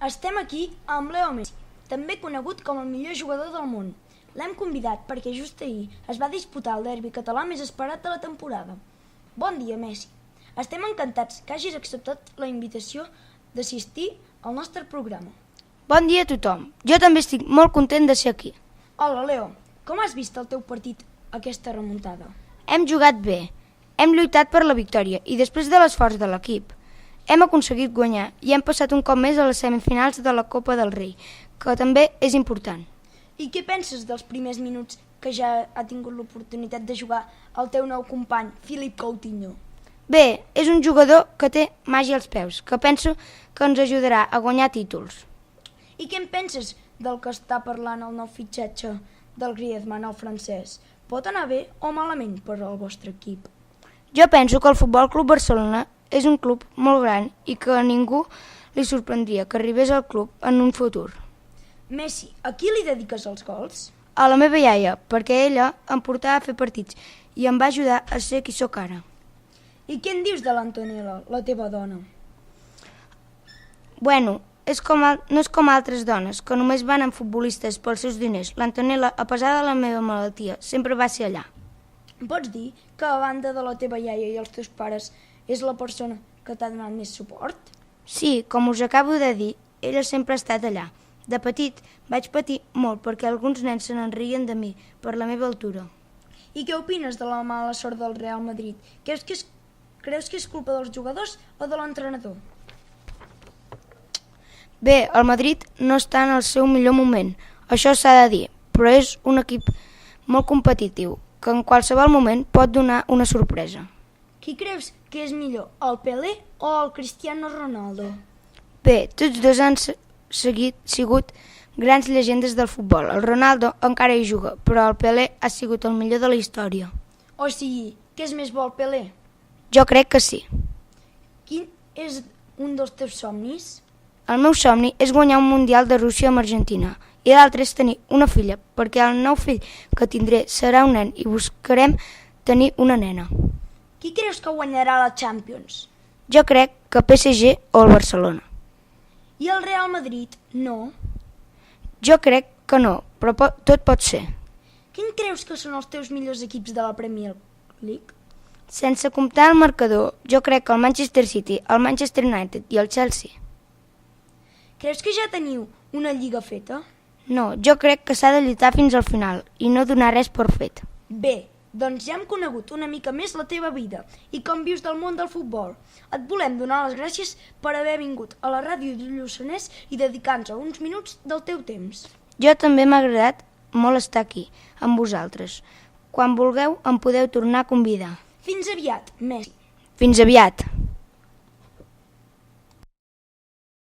Estem aquí amb Leo Messi, també conegut com el millor jugador del món. L'hem convidat perquè just ahir es va disputar el derbi català més esperat de la temporada. Bon dia, Messi. Estem encantats que hagis acceptat la invitació d'assistir al nostre programa. Bon dia a tothom. Jo també estic molt content de ser aquí. Hola, Leo. Com has vist el teu partit, aquesta remuntada? Hem jugat bé, hem lluitat per la victòria i després de l'esforç de l'equip hem aconseguit guanyar i hem passat un cop més a les semifinals de la Copa del Rei, que també és important. I què penses dels primers minuts que ja ha tingut l'oportunitat de jugar el teu nou company, Philippe Coutinho? Bé, és un jugador que té màgia als peus, que penso que ens ajudarà a guanyar títols. I què en penses del que està parlant el nou fitxatge del Griezmann, el francès? Pot anar bé o malament per al vostre equip? Jo penso que el Futbol Club Barcelona és un club molt gran i que a ningú li sorprendria que arribés al club en un futur. Messi, a qui li dediques els gols? A la meva iaia, perquè ella em portava a fer partits i em va ajudar a ser qui sóc ara. I què en dius de l'Antonella, la teva dona? Bueno, no és com altres dones, que només van amb futbolistes pels seus diners. L'Antonella, a pesar de la meva malaltia, sempre va ser allà. Pots dir que a banda de la teva iaia i els teus pares és la persona que t'ha donat més suport? Sí, com us acabo de dir, ella sempre ha estat allà. De petit vaig patir molt perquè alguns nens se n'enrien de mi per la meva altura. I què opines de la mala sort del Real Madrid? Creus que és culpa dels jugadors o de l'entrenador? Bé, el Madrid no està en el seu millor moment, això s'ha de dir, però és un equip molt competitiu, que en qualsevol moment pot donar una sorpresa. Qui creus que és millor, el Pelé o el Cristiano Ronaldo? Bé, tots dos han sigut grans llegendes del futbol. El Ronaldo encara hi juga, però el Pelé ha sigut el millor de la història. O sigui, què és més bo el Pelé? Jo crec que sí. Quin és un dels teus somnis? El meu somni és guanyar un Mundial de Rússia amb Argentina i l'altre és tenir una filla, perquè el nou fill que tindré serà un nen i buscarem tenir una nena. Qui creus que guanyarà la Champions? Jo crec que PSG o el Barcelona. I el Real Madrid, no? Jo crec que no, però tot pot ser. Quin creus que són els teus millors equips de la Premier League? Sense comptar el marcador, jo crec que el Manchester City, el Manchester United i el Chelsea. Creus que ja teniu una lliga feta? No, jo crec que s'ha de lluitar fins al final i no donar res per fet. Bé, doncs ja hem conegut una mica més la teva vida i com vius del món del futbol. Et volem donar les gràcies per haver vingut a la ràdio de Lluçanès i dedicar-nos uns minuts del teu temps. Jo també m'ha agradat molt estar aquí, amb vosaltres. Quan vulgueu em podeu tornar a convidar. Fins aviat, Messi. Fins aviat.